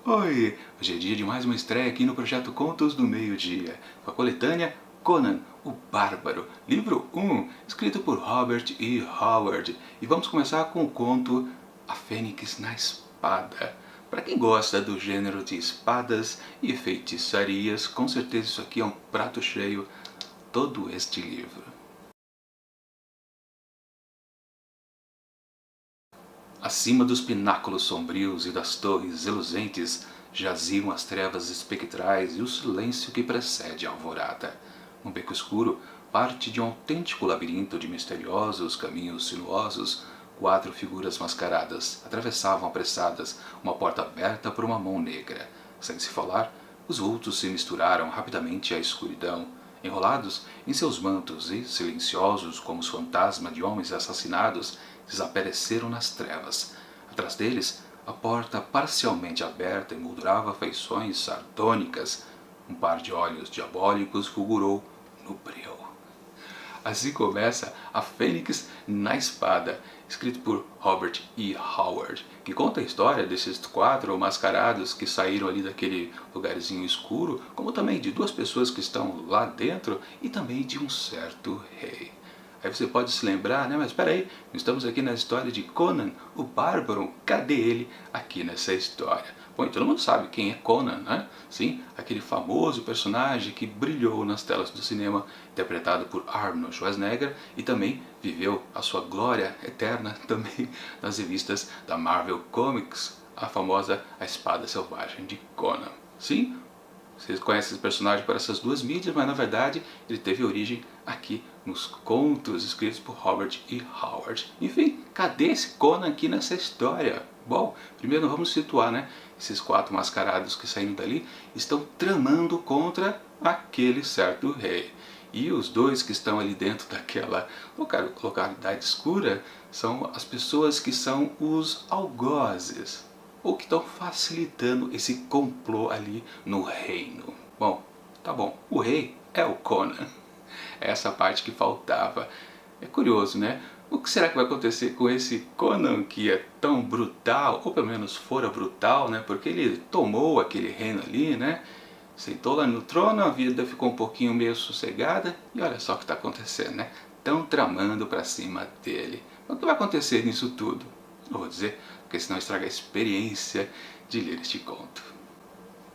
Oi! Hoje é dia de mais uma estreia aqui no projeto Contos do Meio-Dia, com a coletânea Conan, o Bárbaro, livro 1, escrito por Robert E. Howard. E vamos começar com o conto A Fênix na Espada. Para quem gosta do gênero de espadas e feitiçarias, com certeza isso aqui é um prato cheio, todo este livro. Acima dos pináculos sombrios e das torres reluzentes, jaziam as trevas espectrais e o silêncio que precede a alvorada. Um beco escuro, parte de um autêntico labirinto de misteriosos caminhos sinuosos, 4 figuras mascaradas atravessavam apressadas uma porta aberta por uma mão negra. Sem se falar, os vultos se misturaram rapidamente à escuridão, enrolados em seus mantos e, silenciosos como os fantasmas de homens assassinados, desapareceram nas trevas. Atrás deles, a porta parcialmente aberta emoldurava feições sardônicas. Um par de olhos diabólicos fulgurou no breu. Assim começa A Fênix na Espada, escrito por Robert E. Howard, que conta a história desses 4 mascarados que saíram ali daquele lugarzinho escuro, como também de 2 pessoas que estão lá dentro e também de um certo rei. Aí você pode se lembrar, né? Mas espera aí, estamos aqui na história de Conan, o Bárbaro. Cadê ele aqui nessa história? Bom, todo mundo sabe quem é Conan, né? Sim, aquele famoso personagem que brilhou nas telas do cinema, interpretado por Arnold Schwarzenegger, e também viveu a sua glória eterna também nas revistas da Marvel Comics, a famosa A Espada Selvagem de Conan. Sim, vocês conhecem esse personagem por essas 2 mídias, mas na verdade ele teve origem aqui nos contos escritos por Robert E. Howard. Enfim, cadê esse Conan aqui nessa história? Bom, primeiro vamos situar, né? Esses 4 mascarados que saíram dali estão tramando contra aquele certo rei. E os 2 que estão ali dentro daquela localidade escura são as pessoas que são os algozes, ou que estão facilitando esse complô ali no reino. Bom, tá bom, o rei é o Conan. Essa parte que faltava. É curioso, né? O que será que vai acontecer com esse Conan que é tão brutal, ou pelo menos fora brutal, né? Porque ele tomou aquele reino ali, né? Sentou lá no trono, a vida ficou um pouquinho meio sossegada, e olha só o que está acontecendo, né? Estão tramando para cima dele. O que vai acontecer nisso tudo? Eu vou dizer, porque senão estraga a experiência de ler este conto.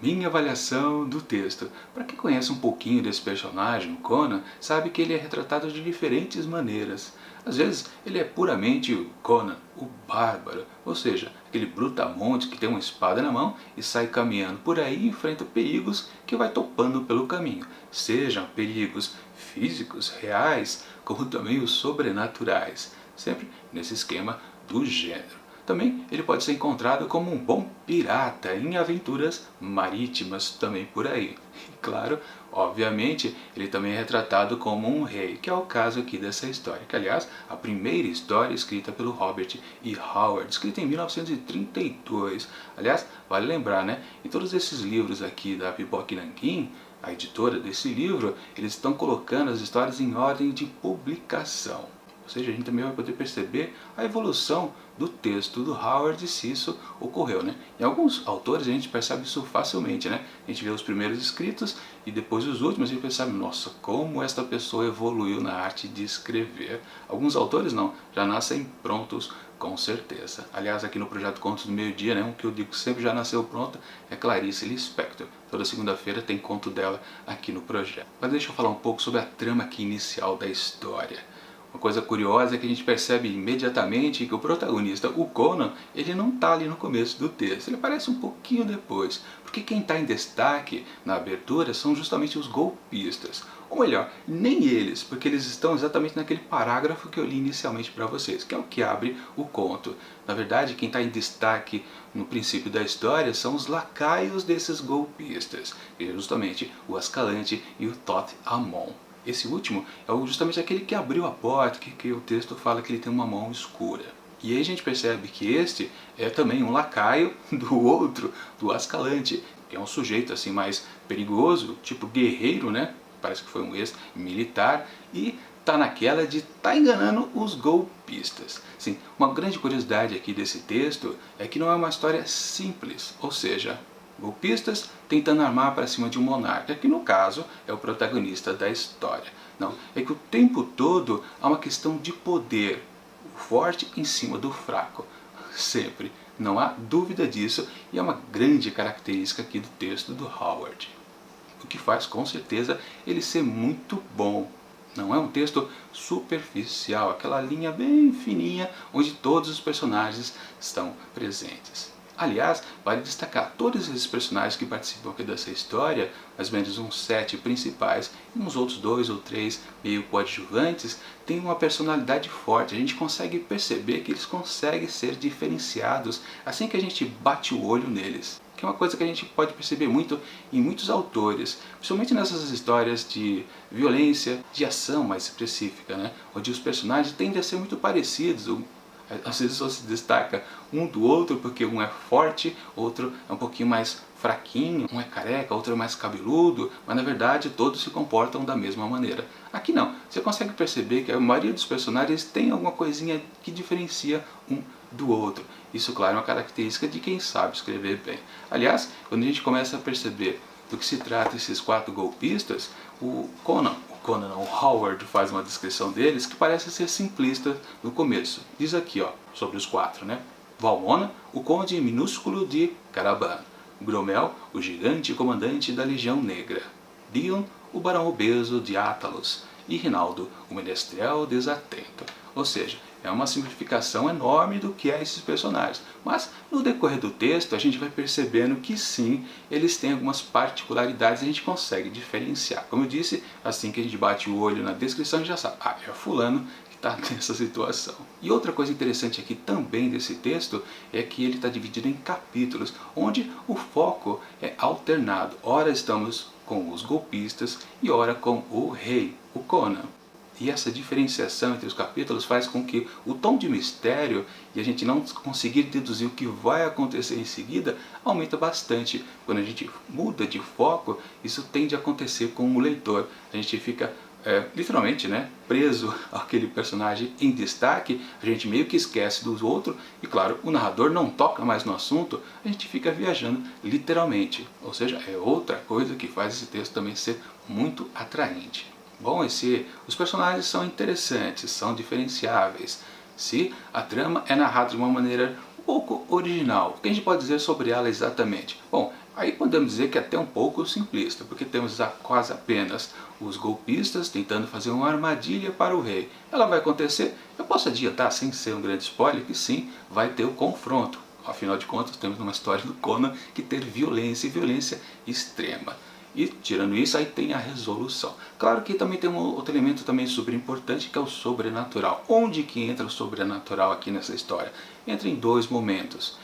Minha avaliação do texto. Para quem conhece um pouquinho desse personagem, Conan, sabe que ele é retratado de diferentes maneiras. Às vezes ele é puramente o Conan, o bárbaro, ou seja, aquele brutamonte que tem uma espada na mão e sai caminhando por aí e enfrenta perigos que vai topando pelo caminho, sejam perigos físicos, reais, como também os sobrenaturais, sempre nesse esquema do gênero. Também ele pode ser encontrado como um bom pirata em aventuras marítimas também por aí. E claro, obviamente, ele também é retratado como um rei, que é o caso aqui dessa história, que aliás, a primeira história escrita pelo Robert E. Howard, escrita em 1932. Aliás, vale lembrar, né, em todos esses livros aqui da Pipoca Nanquim, a editora desse livro, eles estão colocando as histórias em ordem de publicação. Ou seja, a gente também vai poder perceber a evolução do texto do Howard, se isso ocorreu, né? Em alguns autores a gente percebe isso facilmente, né? A gente vê os primeiros escritos e depois os últimos e a gente percebe, nossa, como esta pessoa evoluiu na arte de escrever. Alguns autores não, já nascem prontos com certeza. Aliás, aqui no projeto Contos do Meio-Dia, né, um que eu digo que sempre já nasceu pronta é Clarice Lispector. Toda segunda-feira tem conto dela aqui no projeto. Mas deixa eu falar um pouco sobre a trama aqui inicial da história. Uma coisa curiosa é que a gente percebe imediatamente que o protagonista, o Conan, ele não está ali no começo do texto, ele aparece um pouquinho depois, porque quem está em destaque na abertura são justamente os golpistas. Ou melhor, nem eles, porque eles estão exatamente naquele parágrafo que eu li inicialmente para vocês, que é o que abre o conto. Na verdade, quem está em destaque no princípio da história são os lacaios desses golpistas, que é justamente o Ascalante e o Thoth Amon. Esse último é justamente aquele que abriu a porta, que o texto fala que ele tem uma mão escura. E aí a gente percebe que este é também um lacaio do outro, do Ascalante, que é um sujeito assim mais perigoso, tipo guerreiro, né? Parece que foi um ex-militar e tá naquela de tá enganando os golpistas. Sim, uma grande curiosidade aqui desse texto é que não é uma história simples, ou seja, golpistas tentando armar para cima de um monarca, que no caso é o protagonista da história. Não, é que o tempo todo há uma questão de poder, o forte em cima do fraco, sempre. Não há dúvida disso, e é uma grande característica aqui do texto do Howard. O que faz, com certeza, ele ser muito bom. Não é um texto superficial, aquela linha bem fininha onde todos os personagens estão presentes. Aliás, vale destacar, todos esses personagens que participam aqui dessa história, mais ou menos uns 7 principais, e uns outros 2 ou 3 meio coadjuvantes, têm uma personalidade forte. A gente consegue perceber que eles conseguem ser diferenciados assim que a gente bate o olho neles. Que é uma coisa que a gente pode perceber muito em muitos autores, principalmente nessas histórias de violência, de ação mais específica, né? Onde os personagens tendem a ser muito parecidos. Às vezes só se destaca um do outro porque um é forte, outro é um pouquinho mais fraquinho, um é careca, outro é mais cabeludo, mas na verdade todos se comportam da mesma maneira. Aqui não, você consegue perceber que a maioria dos personagens tem alguma coisinha que diferencia um do outro. Isso, claro, é uma característica de quem sabe escrever bem. Aliás, quando a gente começa a perceber do que se trata esses 4 golpistas, o Howard faz uma descrição deles que parece ser simplista no começo. Diz aqui, ó, sobre os 4, né? Valmona, o conde minúsculo de Caraban. Gromel, o gigante comandante da Legião Negra. Dion, o barão obeso de Átalos. E Rinaldo, o menestrel desatento. Ou seja, é uma simplificação enorme do que é esses personagens. Mas no decorrer do texto a gente vai percebendo que sim, eles têm algumas particularidades e a gente consegue diferenciar. Como eu disse, assim que a gente bate o olho na descrição a gente já sabe, ah, é fulano que está nessa situação. E outra coisa interessante aqui também desse texto é que ele está dividido em capítulos, onde o foco é alternado. Ora estamos com os golpistas e ora com o rei, o Conan. E essa diferenciação entre os capítulos faz com que o tom de mistério e a gente não conseguir deduzir o que vai acontecer em seguida aumenta bastante. Quando a gente muda de foco, isso tende a acontecer com o leitor. A gente fica literalmente, né, preso àquele personagem em destaque, a gente meio que esquece dos outros e, claro, o narrador não toca mais no assunto, a gente fica viajando literalmente. Ou seja, é outra coisa que faz esse texto também ser muito atraente. Bom, os personagens são interessantes, são diferenciáveis. Se a trama é narrada de uma maneira um pouco original, o que a gente pode dizer sobre ela exatamente? Bom, aí podemos dizer que é até um pouco simplista, porque temos quase apenas os golpistas tentando fazer uma armadilha para o rei. Ela vai acontecer, eu posso adiantar sem ser um grande spoiler, que sim, vai ter o confronto. Afinal de contas, temos uma história do Conan que tem violência e violência extrema. E tirando isso, aí tem a resolução. Claro que também tem um outro elemento também super importante, que é o sobrenatural. Onde que entra o sobrenatural aqui nessa história? Entra em 2 momentos.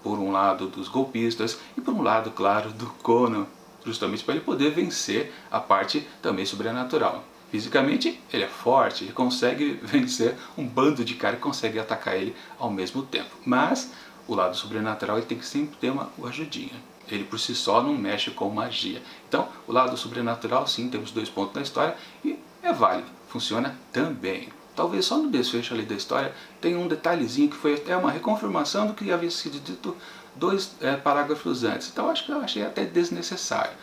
Por um lado dos golpistas e por um lado, claro, do Conan. Justamente para ele poder vencer a parte também sobrenatural. Fisicamente, ele é forte, ele consegue vencer um bando de cara que consegue atacar ele ao mesmo tempo. Mas o lado sobrenatural ele tem que sempre ter uma ajudinha. Ele por si só não mexe com magia. Então, o lado sobrenatural, sim, temos 2 pontos na história e é válido, funciona também. Talvez só no desfecho ali da história tenha um detalhezinho que foi até uma reconfirmação do que havia sido dito 2 parágrafos antes. Então, eu achei até desnecessário.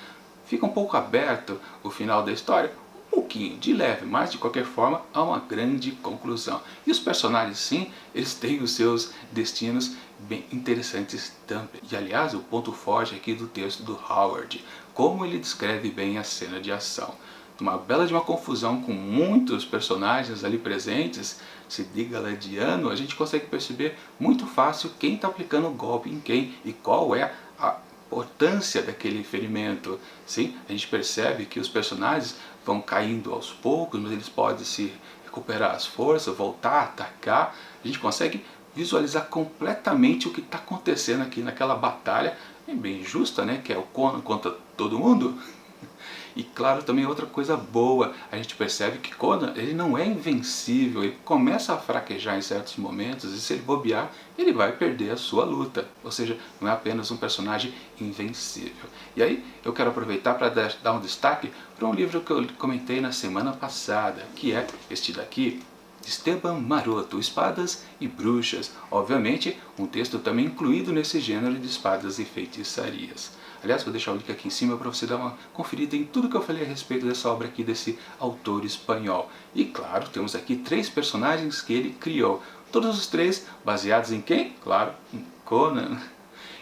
Fica um pouco aberto o final da história, um pouquinho, de leve, mas de qualquer forma há uma grande conclusão. E os personagens, sim, eles têm os seus destinos bem interessantes também. E aliás, o ponto forte aqui do texto do Howard, como ele descreve bem a cena de ação. Uma bela de uma confusão com muitos personagens ali presentes, se diga galadiano, a gente consegue perceber muito fácil quem está aplicando o golpe em quem e qual é a importância daquele ferimento. Sim, a gente percebe que os personagens vão caindo aos poucos, mas eles podem se recuperar as forças, voltar a atacar. A gente consegue visualizar completamente o que está acontecendo aqui naquela batalha, bem justa, né? Que é o Conan contra todo mundo. E claro, também outra coisa boa, a gente percebe que Conan, ele não é invencível, ele começa a fraquejar em certos momentos e se ele bobear, ele vai perder a sua luta. Ou seja, não é apenas um personagem invencível. E aí eu quero aproveitar para dar um destaque para um livro que eu comentei na semana passada, que é este daqui, de Esteban Maroto, Espadas e Bruxas. Obviamente, um texto também incluído nesse gênero de espadas e feitiçarias. Aliás, vou deixar o link aqui em cima para você dar uma conferida em tudo que eu falei a respeito dessa obra aqui, desse autor espanhol. E claro, temos aqui 3 personagens que ele criou. Todos os 3 baseados em quem? Claro, em Conan.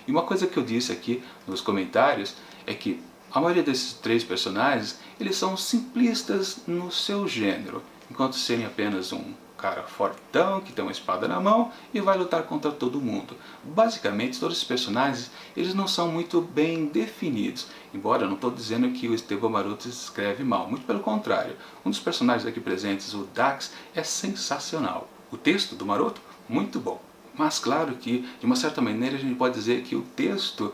E uma coisa que eu disse aqui nos comentários é que a maioria desses 3 personagens, eles são simplistas no seu gênero, enquanto serem apenas um cara fortão que tem uma espada na mão e vai lutar contra todo mundo. Basicamente, todos esses personagens, eles não são muito bem definidos, embora eu não estou dizendo que o Esteban Maroto escreve mal, muito pelo contrário. Um dos personagens aqui presentes, o Dax, é sensacional. O texto do Maroto, muito bom. Mas claro que, de uma certa maneira, a gente pode dizer que o texto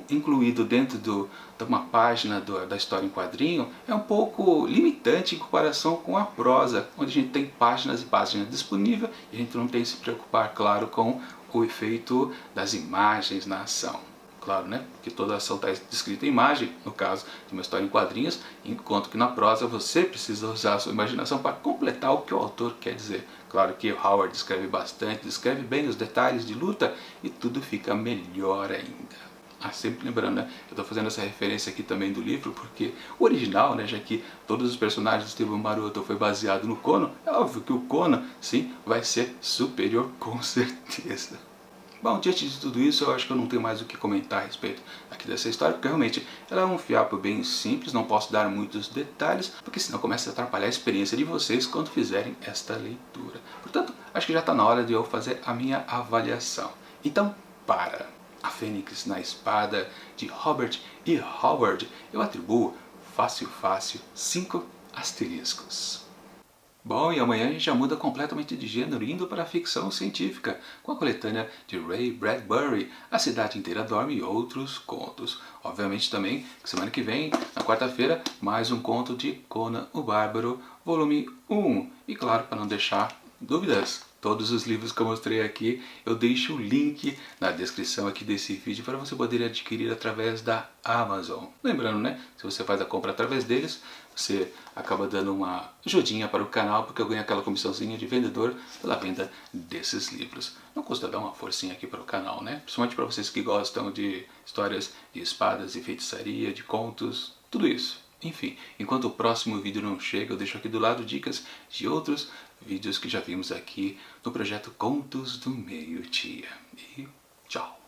incluído dentro de uma página da história em quadrinho é um pouco limitante em comparação com a prosa, onde a gente tem páginas e páginas disponíveis e a gente não tem que se preocupar, claro, com o efeito das imagens na ação. Claro, né? Porque toda a ação está descrita em imagem, no caso de uma história em quadrinhos, enquanto que na prosa você precisa usar a sua imaginação para completar o que o autor quer dizer. Claro que o Howard descreve bastante, descreve bem os detalhes de luta e tudo fica melhor ainda. Ah, sempre lembrando, né? Eu estou fazendo essa referência aqui também do livro porque o original, né, já que todos os personagens do Esteban Maroto foi baseado no Conan, é óbvio que o Conan, sim, vai ser superior com certeza. Bom, diante de tudo isso, eu acho que eu não tenho mais o que comentar a respeito aqui dessa história, porque realmente ela é um fiapo bem simples, não posso dar muitos detalhes, porque senão começa a atrapalhar a experiência de vocês quando fizerem esta leitura. Portanto, acho que já está na hora de eu fazer a minha avaliação. Então, para A Fênix na Espada, de Robert E. Howard, eu atribuo fácil 5 asteriscos. Bom, e amanhã a gente já muda completamente de gênero, indo para a ficção científica, com a coletânea de Ray Bradbury, A Cidade Inteira Dorme e outros contos. Obviamente também, semana que vem, na quarta-feira, mais um conto de Conan o Bárbaro, volume 1. E claro, para não deixar dúvidas, todos os livros que eu mostrei aqui, eu deixo o link na descrição aqui desse vídeo para você poder adquirir através da Amazon. Lembrando, né, se você faz a compra através deles, você acaba dando uma ajudinha para o canal, porque eu ganho aquela comissãozinha de vendedor pela venda desses livros. Não custa dar uma forcinha aqui para o canal, né? Principalmente para vocês que gostam de histórias de espadas e feitiçaria, de contos, tudo isso. Enfim, enquanto o próximo vídeo não chega, eu deixo aqui do lado dicas de outros vídeos que já vimos aqui no projeto Contos do Meio-Dia. E tchau!